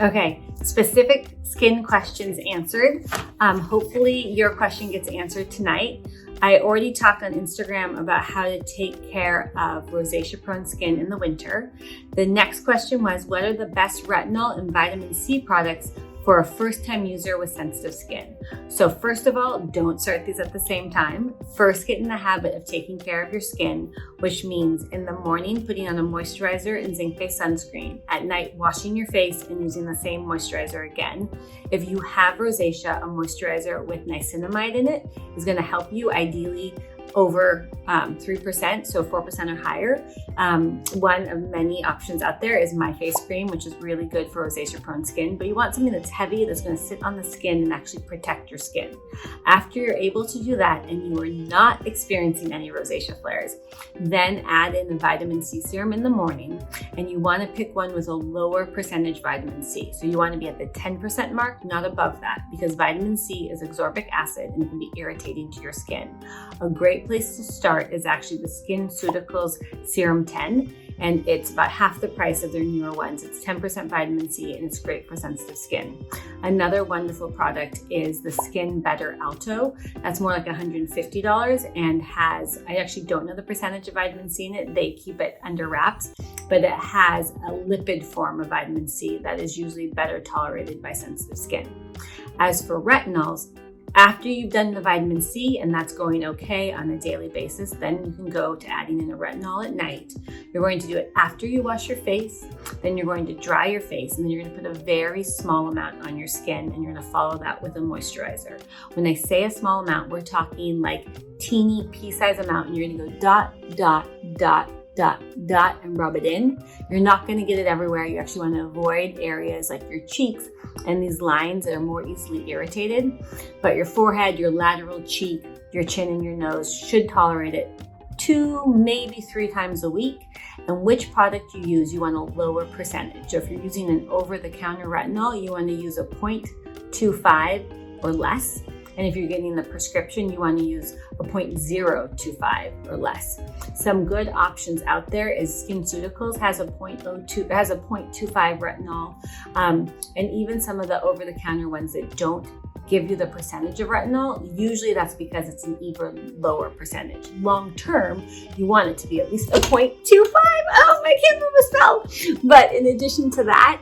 Okay, specific skin questions answered. Hopefully your question gets answered tonight. I already talked on Instagram about how to take care of rosacea prone skin in the winter. The next question was, what are the best retinol and vitamin C products for a first-time user with sensitive skin? So first of all, don't start these at the same time. First, get in the habit of taking care of your skin, which means in the morning, putting on a moisturizer and zinc-based sunscreen. At night, washing your face and using the same moisturizer again. If you have rosacea, a moisturizer with niacinamide in it is gonna help you, ideally over 3%, so 4% or higher. One of many options out there is My Face Cream, which is really good for rosacea prone skin, but you want something that's heavy, that's gonna sit on the skin and actually protect your skin. After you're able to do that and you are not experiencing any rosacea flares, then add in a vitamin C serum in the morning, and you wanna pick one with a lower percentage vitamin C. So you wanna be at the 10% mark, not above that, because vitamin C is ascorbic acid and can be irritating to your skin. A great place to start is actually the SkinCeuticals Serum 10, and it's about half the price of their newer ones. It's 10% vitamin C and it's great for sensitive skin. Another wonderful product is the SkinBetter Alto. That's more like $150 and has, I actually don't know the percentage of vitamin C in it. They keep it under wraps, but it has a lipid form of vitamin C that is usually better tolerated by sensitive skin. As for retinols, after you've done the vitamin C and that's going okay on a daily basis, then you can go to adding in a retinol at night. You're going to do it after you wash your face, then you're going to dry your face, and then you're going to put a very small amount on your skin, and you're going to follow that with a moisturizer. When I say a small amount, we're talking like teeny pea-size amount, and you're going to go dot, dot, dot, dot, dot, and rub it in. You're not going to get it everywhere. You actually want to avoid areas like your cheeks and these lines that are more easily irritated. But your forehead, your lateral cheek, your chin, and your nose should tolerate it 2, maybe 3 times a week. And which product you use, you want a lower percentage. So if you're using an over-the-counter retinol, you want to use a 0.25 or less. And if you're getting the prescription, you want to use a 0.025 or less. Some good options out there is SkinCeuticals has a 0.25 retinol, and even some of the over-the-counter ones that don't give you the percentage of retinol, usually that's because it's an even lower percentage. Long term, you want it to be at least a 0.25. Oh, I can't move a spell. But in addition to that,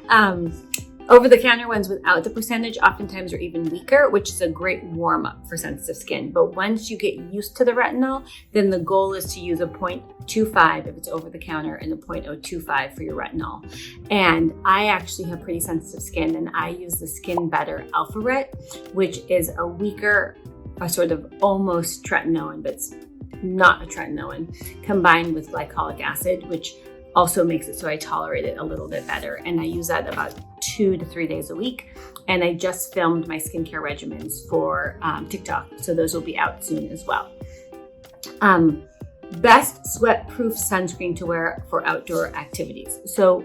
over-the-counter ones without the percentage oftentimes are even weaker, which is a great warm-up for sensitive skin. But once you get used to the retinol, then the goal is to use a 0.25 if it's over-the-counter and a 0.025 for your retinol. And I actually have pretty sensitive skin, and I use the SkinBetter AlphaRet, which is a weaker, a sort of almost tretinoin, but it's not a tretinoin, combined with glycolic acid, which also makes it so I tolerate it a little bit better. And I use that about 2 to 3 days a week. And I just filmed my skincare regimens for TikTok. So those will be out soon as well. Best sweat-proof sunscreen to wear for outdoor activities. So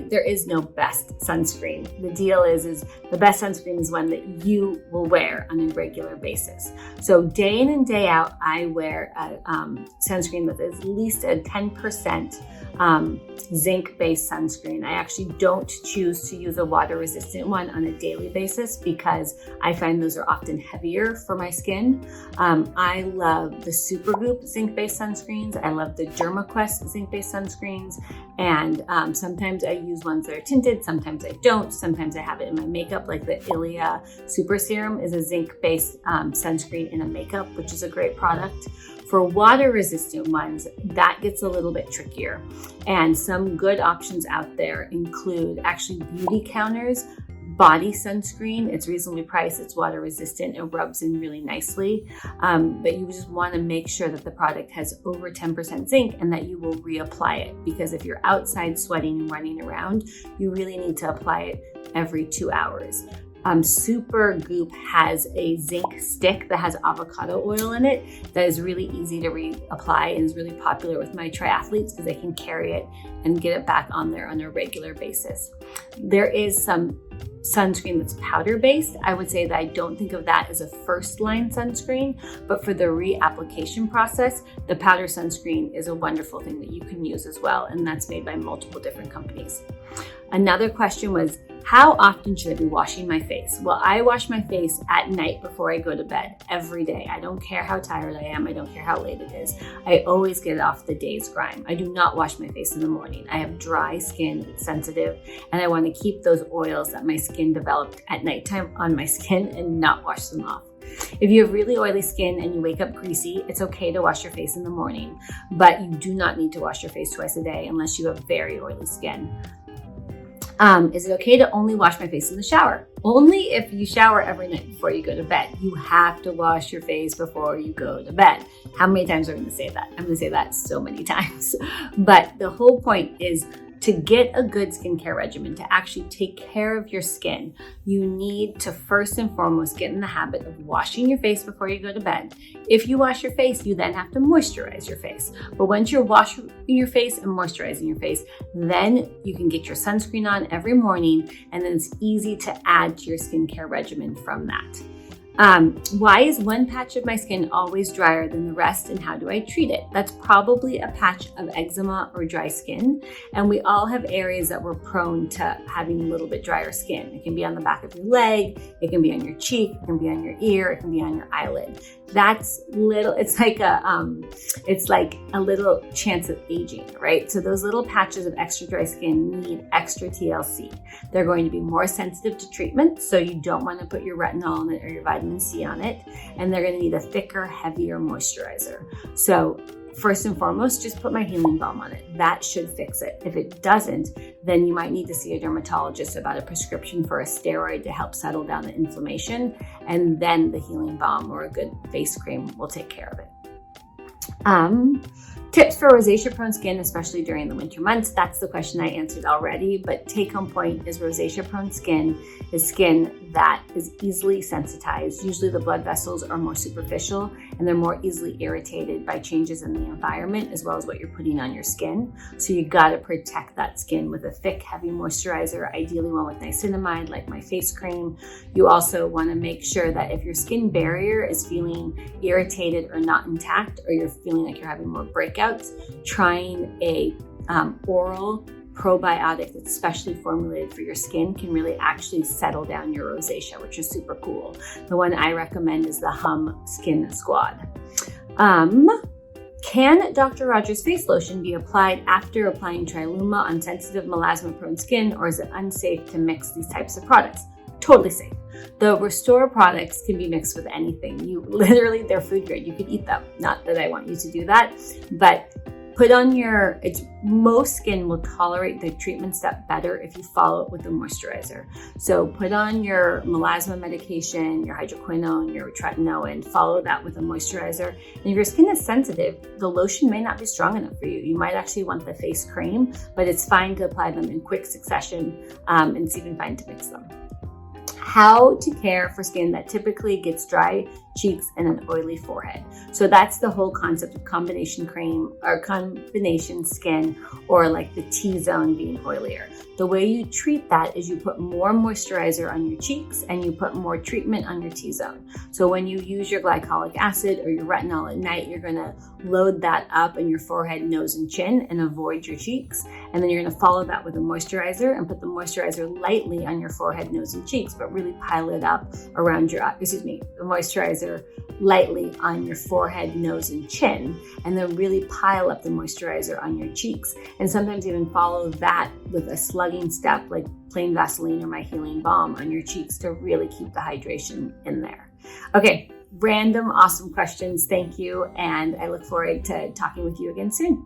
there is no best sunscreen. The deal is the best sunscreen is one that you will wear on a regular basis. So day in and day out, I wear a sunscreen that is at least a 10% zinc-based sunscreen. I actually don't choose to use a water-resistant one on a daily basis because I find those are often heavier for my skin. I love the Supergoop zinc-based sunscreens. I love the Dermaquest zinc-based sunscreens, and sometimes I use ones that are tinted, sometimes I don't, sometimes I have it in my makeup, like the ILIA Super Serum is a zinc-based sunscreen in a makeup, which is a great product. For water-resistant ones, that gets a little bit trickier, and some good options out there include actually BeautyCounter's body sunscreen. It's reasonably priced, it's water resistant, it rubs in really nicely, but you just want to make sure that the product has over 10% zinc and that you will reapply it, because if you're outside sweating and running around, you really need to apply it every 2 hours. Supergoop has a zinc stick that has avocado oil in it that is really easy to reapply and is really popular with my triathletes because they can carry it and get it back on there on a regular basis. There is some sunscreen that's powder based, I would say that I don't think of that as a first line sunscreen, but for the reapplication process, the powder sunscreen is a wonderful thing that you can use as well, and that's made by multiple different companies. Another question was, how often should I be washing my face? Well, I wash my face at night before I go to bed every day. I don't care how tired I am. I don't care how late it is. I always get it off the day's grime. I do not wash my face in the morning. I have dry skin, it's sensitive, and I want to keep those oils that my skin developed at nighttime on my skin and not wash them off. If you have really oily skin and you wake up greasy, it's okay to wash your face in the morning, but you do not need to wash your face twice a day unless you have very oily skin. Is it okay to only wash my face in the shower? Only if you shower every night before you go to bed. You have to wash your face before you go to bed. How many times are we going to say that? I'm going to say that so many times. But the whole point is to get a good skincare regimen, to actually take care of your skin, you need to first and foremost get in the habit of washing your face before you go to bed. If you wash your face, you then have to moisturize your face. But once you're washing your face and moisturizing your face, then you can get your sunscreen on every morning, and then it's easy to add to your skincare regimen from that. Why is one patch of my skin always drier than the rest, and how do I treat it? That's probably a patch of eczema or dry skin, and we all have areas that we're prone to having a little bit drier skin. It can be on the back of your leg, it can be on your cheek, it can be on your ear, it can be on your eyelid. That's it's like a little chance of aging, right? So those little patches of extra dry skin need extra TLC. They're going to be more sensitive to treatment, so you don't want to put your retinol on it or your vitamin C on it, and they're going to need a thicker, heavier moisturizer. So first and foremost, just put my healing balm on it. That should fix it. If it doesn't, then you might need to see a dermatologist about a prescription for a steroid to help settle down the inflammation, and then the healing balm or a good face cream will take care of it. Tips for rosacea-prone skin, especially during the winter months. That's the question I answered already, but take-home point is rosacea-prone skin is skin that is easily sensitized. Usually the blood vessels are more superficial and they're more easily irritated by changes in the environment as well as what you're putting on your skin. So you gotta protect that skin with a thick, heavy moisturizer, ideally one with niacinamide like my face cream. You also wanna make sure that if your skin barrier is feeling irritated or not intact, or you're feeling like you're having more breakouts, trying a oral probiotic that's specially formulated for your skin can really actually settle down your rosacea, which is super cool. The one I recommend is the Hum Skin Squad. Can Dr. Rogers Face Lotion be applied after applying Triluma on sensitive melasma-prone skin, or is it unsafe to mix these types of products? Totally safe. The Restore products can be mixed with anything. They're food grade. You can eat them. Not that I want you to do that, but put on most skin will tolerate the treatment step better if you follow it with a moisturizer. So put on your melasma medication, your hydroquinone, your tretinoin, follow that with a moisturizer. And if your skin is sensitive, the lotion may not be strong enough for you. You might actually want the face cream, but it's fine to apply them in quick succession, and it's even fine to mix them. How to care for skin that typically gets dry cheeks and an oily forehead. So that's the whole concept of combination cream or combination skin, or like the T-zone being oilier. The way you treat that is you put more moisturizer on your cheeks and you put more treatment on your T-zone. So when you use your glycolic acid or your retinol at night, you're gonna load that up in your forehead, nose, and chin and avoid your cheeks. And then you're gonna follow that with a moisturizer and put the moisturizer lightly on your forehead, nose, and cheeks, but really pile it up around the moisturizer lightly on your forehead, nose, and chin, and then really pile up the moisturizer on your cheeks. And sometimes even follow that with a slugging step like plain Vaseline or my healing balm on your cheeks to really keep the hydration in there. Okay, random awesome questions. Thank you, and I look forward to talking with you again soon.